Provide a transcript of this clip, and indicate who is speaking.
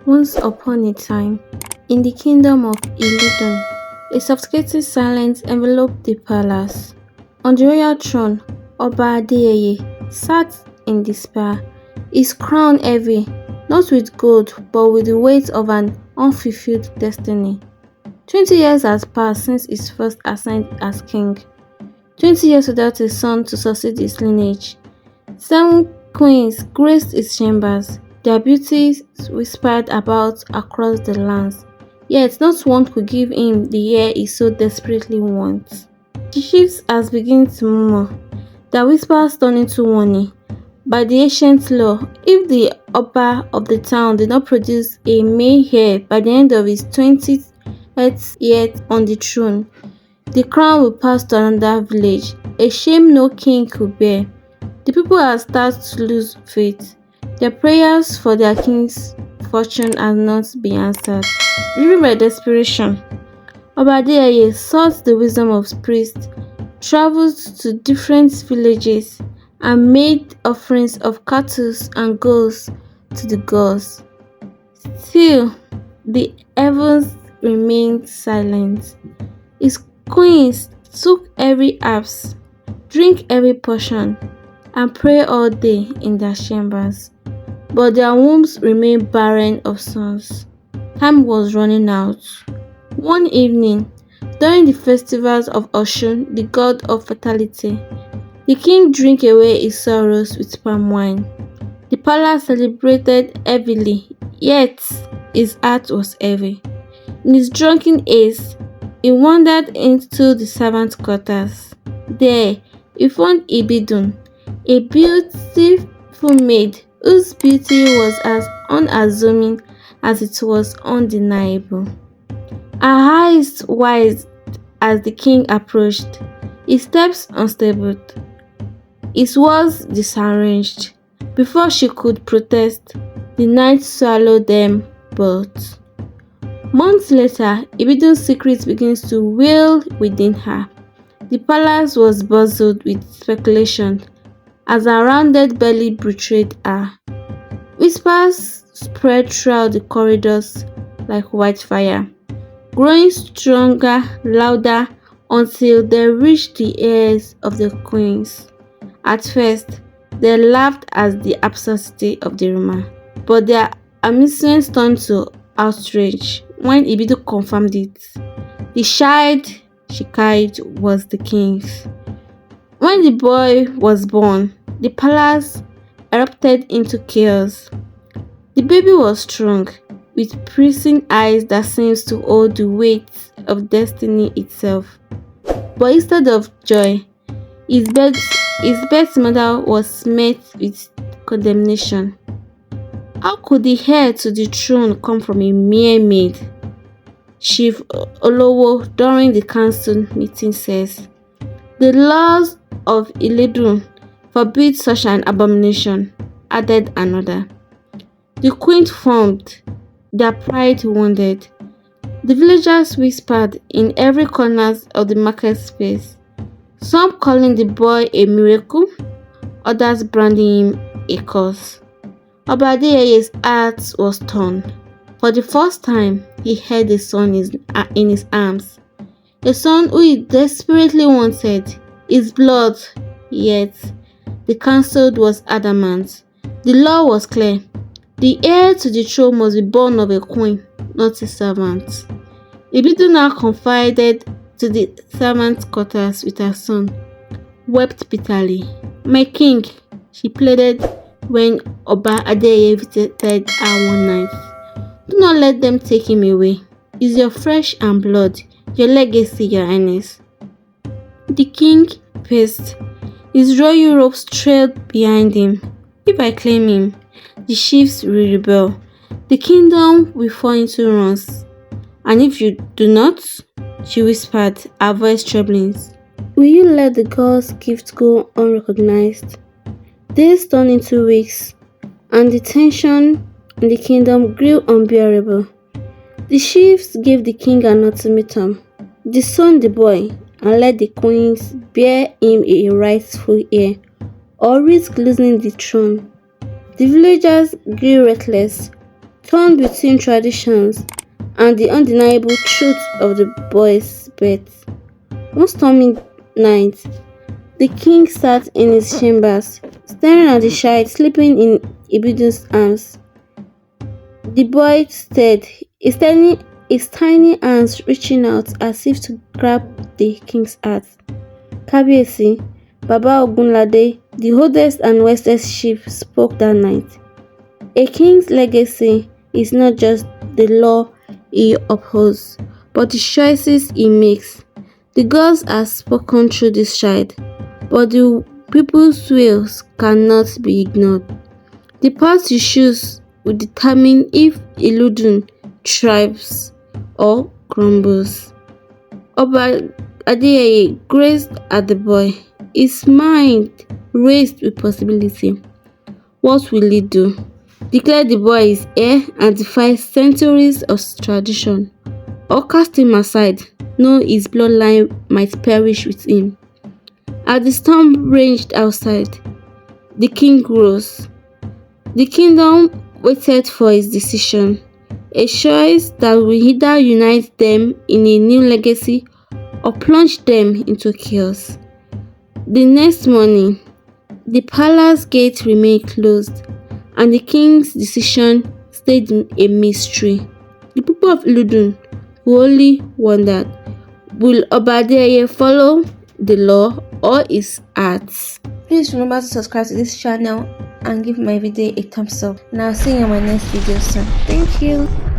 Speaker 1: Once upon a time, in the kingdom of Illusion, a suffocating silence enveloped the palace. On the royal throne, Oba Adeyeye sat in despair, his crown heavy, not with gold but with the weight of an unfulfilled destiny. 20 years has passed since his first ascent as king, 20 years without a son to succeed his lineage. 7 queens graced his chambers, their beauties whispered about across the lands, yet not one could give him the heir he so desperately wants. The chiefs has begun to murmur, their whispers turn into warning. By the ancient law, if the Oba of the town did not produce a male heir by the end of his 20th year on the throne, the crown will pass to another village, a shame no king could bear. The people have started to lose faith. Their prayers for their king's fortune has not been answered. Driven by desperation, Obadiah sought the wisdom of priests, traveled to different villages, and made offerings of cattle and goats to the gods. Still, the heavens remained silent. His queens took every herbs, drink every portion, and pray all day in their chambers, but their wombs remained barren of sons. Time was running out. One evening, during the festivals of Oshun, the god of fertility, the king drank away his sorrows with palm wine. The palace celebrated heavily, yet his heart was heavy. In his drunken haste, he wandered into the servants' quarters. There, he found Ibidun, a beautiful maid whose beauty was as unassuming as it was undeniable. Her eyes wide as the king approached, his steps unstable, his words disarranged. Before she could protest, the night swallowed them both. Months later, Ibidun's secret begins to wail within her. The palace was buzzed with speculation as her rounded belly betrayed her. Whispers spread throughout the corridors like wildfire, growing stronger, louder, until they reached the ears of the queens. At first, they laughed at the absurdity of the rumor, but their amusement turned to outrage when Ibidu confirmed it. The child she carried was the king's. When the boy was born, the palace erupted into chaos. The baby was strong, with piercing eyes that seemed to hold the weight of destiny itself. But instead of joy, his birth mother was met with condemnation. How could the heir to the throne come from a mere maid? Chief Olowo during the council meeting says, "The laws of Iledun forbid such an abomination," added another. The queen foamed, their pride wounded. The villagers whispered in every corner of the market space, some calling the boy a miracle, others branding him a curse. Obadiah's heart was torn. For the first time, he held a son in his arms, a son who he desperately wanted, his blood. Yet, the council was adamant. The law was clear. The heir to the throne must be born of a queen, not a servant. Ibidu now confided to the servants' quarters with her son, wept bitterly. "My king," she pleaded when Oba Adeyeye visited her one night, "do not let them take him away. It's your flesh and blood, your legacy, your highness." The king paced, his royal robes trailed behind him. "If I claim him, the chiefs will rebel. The kingdom will fall into ruins. And if you do not," she whispered, her voice trembling, "will you let the god's gift go unrecognized?" Days turned into weeks, and the tension in the kingdom grew unbearable. The chiefs gave the king an ultimatum: disown the boy and let the queens bear him a rightful heir, or risk losing the throne. The villagers grew reckless. torn between traditions and the undeniable truth of the boy's birth. One stormy night, the king sat in his chambers, staring at the child sleeping in Ibidu's arms. The boy stared, his tiny hands reaching out as if to grab the king's heart. Kabiyesi, Baba Ogunlade, the oldest and wisest chief, spoke that night. A king's legacy is not just the law he upholds, but the choices he makes. The gods have spoken through this child, but the people's wills cannot be ignored. The path you choose will determine if Iludun thrives or crumbles. Oba Adeyeye gazed at the boy, his mind raced with possibility. What will he do? Declare the boy his heir and defy centuries of tradition, or cast him aside, know his bloodline might perish with him. As the storm raged outside, the king rose. The kingdom waited for his decision, a choice that will either unite them in a new legacy or plunge them into chaos. The next morning, the palace gate remained closed, and the king's decision stayed a mystery. The people of Iludun only wondered, will Obadiah follow the law or his heart? Please remember to subscribe to this channel and give my video a thumbs up. And I'll see you in my next video soon. Thank you.